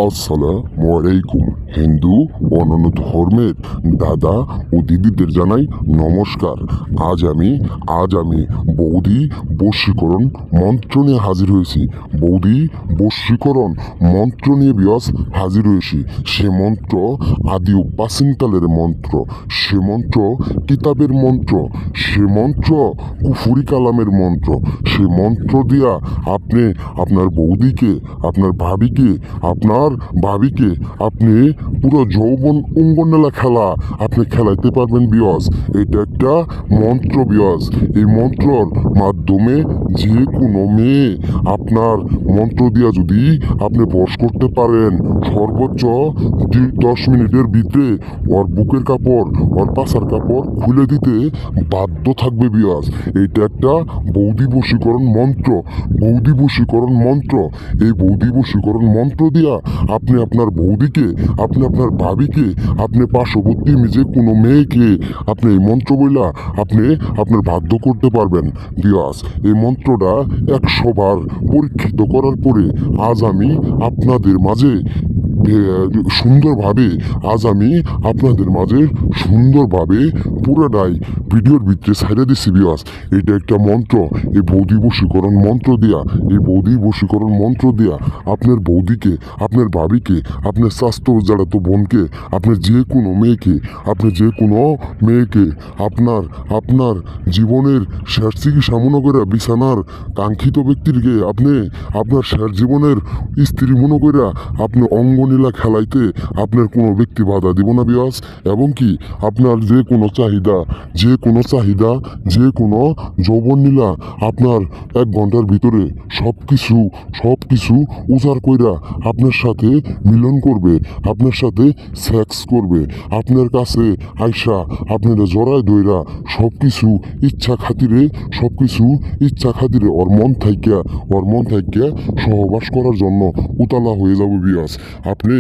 আসসালামু আলাইকুম। হিন্দু ও অন্যান্য ধর্মের দাদা ও দিদিদের জানাই নমস্কার। আজ আমি বৌদি বশীকরণ মন্ত্র নিয়ে হাজির হয়েছি। বৌদি বশীকরণ মন্ত্র নিয়ে হাজির হয়েছি। সে মন্ত্র আদি ও প্রাচীনকালের মন্ত্র, সে মন্ত্র কিতাবের মন্ত্র, সে মন্ত্র কুফুরি কালামের মন্ত্র। সে মন্ত্র দিয়া আপনি আপনার বৌদিকে, আপনার ভাবিকে, আপনি পুরো যৌবন অঙ্গনেলা খেলা আপনি খেলাইতে পারবেন বিয়স। এটা একটা মন্ত্র বিয়স। এই মন্ত্রর মাধ্যমে যে কোনো মেয়ে আপনার মন্ত্র দিয়া যদি আপনি বশ করতে পারেন, সর্বোচ্চ 10 মিনিটের ভিতরে ওর বুকের কাপড়, ওর পাশার কাপড় খুলে দিতে বাধ্য থাকবে বিয়স। এটা একটা বৌদি বশীকরণ মন্ত্র। বৌদি বশীকরণ মন্ত্র, এই বৌদি বশীকরণ মন্ত্র দিয়া আপনি আপনার বৌদিকে, আপনি আপনার ভাবিকে, আপনি পার্শ্ববর্তী যে কোনো মেয়েকে আপনি এই মন্ত্র বইলা আপনি আপনার বাধ্য করতে পারবেন বিয়াস। এই মন্ত্রটা 100 বার পরীক্ষিত করার পরে আজ আমি আপনাদের মাঝে সুন্দরভাবে পুরোটাই ভিডিওর ভিতরে ছাইড়ে দিচ্ছি বিয়াস। এটা একটা মন্ত্র। এই বৌদি বশীকরণ মন্ত্র দিয়া আপনার বৌদিকে, আপনার ভাবিকে, আপনার স্বাস্থ্য জাড়াতো বোনকে, আপনার যে কোনো মেয়েকে আপনার জীবনের শেষ চিকিৎসা মনে করে বিছানার কাঙ্ক্ষিত ব্যক্তিকে আপনি আপনার শেষ জীবনের স্ত্রী মনে করে আপনি অঙ্গনীলা খেলাইতে আপনার কোনো ব্যক্তি বাধা দিব না বিয়াস। এবং কি আপনার যে কোনো যৌবন নীলা আপনার 1 ঘন্টার ভিতরে সব কিছু উজাড় কইরা আপনার সাথে মিলন করবে, আপনার সাথে সেক্স করবে, আপনার কাছে আইসা আপনারা জড়ায় দইরা সব কিছু ইচ্ছা খাতিরে ওর মন থাইকা সহবাস করার জন্য উতালা হয়ে যাবে বিয়াস। আপনি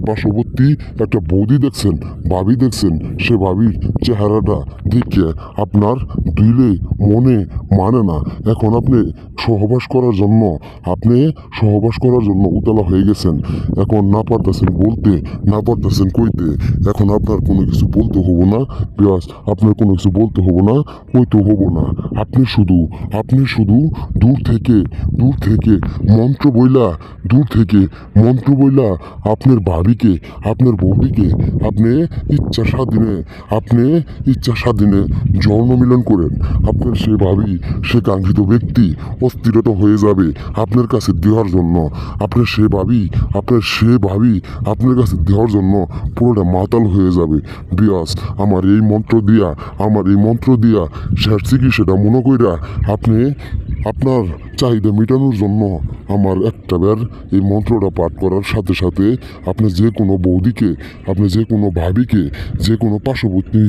পার্শ্ববর্তী একটা বৌদি দেখছেন, ভাবি দেখছেন, সে ভাবির চেহারাটা দেখে আপনার দিলে মনে মানে না। এখন আপনি সহবাস করার জন্য উতলা হয়ে গেছেন। এখন না পারতেছেন বলতে, না পারতেছেন কইতে। এখন আপনার কোনো কিছু বলতে হবো না বিয়াস, আপনার কোনো কিছু বলতে হবো না, কইতে হবো না। আপনি শুধু দূর থেকে মন্ত্র বইলা আপনার ভাবিকে, আপনার বৌদিকে আপনি ইচ্ছা স্বাধীনে যৌন মিলন করেন। আপনার সে ভাবি, সে কাঙ্ক্ষিত ব্যক্তি অস্থিরত হয়ে যাবে আপনার কাছে দেওয়ার জন্য। আপনার সে ভাবি আপনার কাছে দেওয়ার জন্য পুরোটা মাতাল হয়ে যাবে বিয়াস। আমার এই মন্ত্র দিয়া শেষ চিকিৎসাটা মনে কইরা আপনি আপনার চাহিদা মেটানোর জন্য আমার একটা বার এই মন্ত্রটা পাঠ করার সাথে সাথে আপনি যে কোনো বৌদিকে, আপনি যে কোনো ভাবিকে, যে কোনো পার্শ্ববর্তী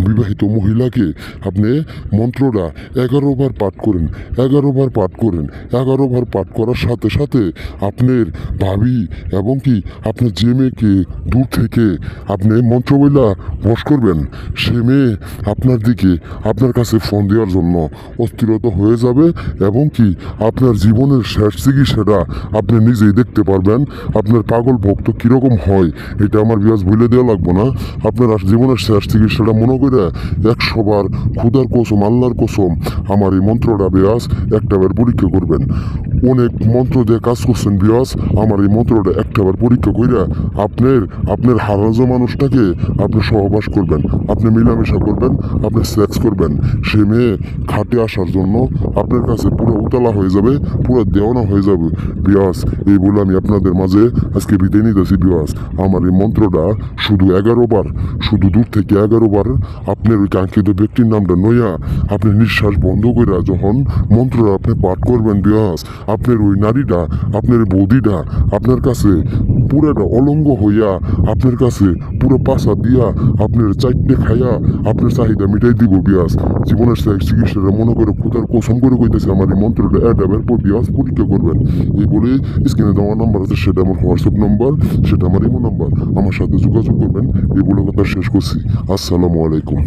বিবাহিত মহিলাকে আপনি মন্ত্রটা 11 বার পাঠ করেন। 11 বার পাঠ করার সাথে সাথে আপনার ভাবি এবং কি আপনার যে মেয়েকে দূর থেকে আপনি মন্ত্র বইলা বশ করবেন, সে মেয়ে আপনার কাছে ফোন দেওয়ার জন্য অস্থিরতা হয়ে যাবে। এবং কি আপনার জীবনের শেষ চিকিৎসাটা আপনি নিজেই দেখতে পারবেন। আপনার পাগল ভক্ত কীরকম হয় এটা আমার বিয়াস ভুলে দেওয়া লাগবো না। আপনার জীবনের শেষ চিকিৎসাটা মনে করে 100 বার খুদার কসম, আল্লাহর কসম আমার এই মন্ত্রটা বিয়াস একটা বার পরীক্ষা করবেন। অনেক মন্ত্র দিয়ে কাজ করছেন বিয়াস, আমার এই মন্ত্রটা একটা বার পরীক্ষা কইরা আপনার হারানো মানুষটাকে আপনি সহবাস করবেন, আপনি মিলামেশা করবেন, আপনি সেক্স করবেন। সে মেয়ে খাটে আসার জন্য আপনার কাছে পুরো উতলা হয়ে যাবে, পুরো দেওয়ানা হয়ে যাবে বিয়াস। এই বলে আমি আপনাদের মাঝে আজকে বিদায় নিতেছি বিয়াস। আমার এই মন্ত্রটা শুধু 11 বার, শুধু দূর থেকে 11 বার আপনার ওই কাঙ্ক্ষিত ব্যক্তির নামটা নইয়া আপনি নিঃশ্বাস বন্ধ করে যখন মন্ত্রটা আপনি পাঠ করবেন বিয়াস, আপনার ওই নারীটা, আপনার বৌদিটা আপনার কাছে পুরোটা অলঙ্গ হইয়া আপনার কাছে পুরো পাশা দিয়া আপনার চাইটে খাইয়া আপনার চাহিদা মিটাই দিব বিয়াস। জীবনের চিকিৎসাটা মনে করে খুদার কসম করে কইতেছে আমার এই মন্ত্রটা অ্যাডাবের পর বিয়াস পরীক্ষা করবেন। এই বলে স্ক্রিনে দেওয়া নাম্বার আছে, সেটা আমার হোয়াটসঅ্যাপ নাম্বার, সেটা আমার ইমো নাম্বার, আমার সাথে যোগাযোগ করবেন। এই বলে কথা শেষ করছি। আসসালামু আলাইকুম।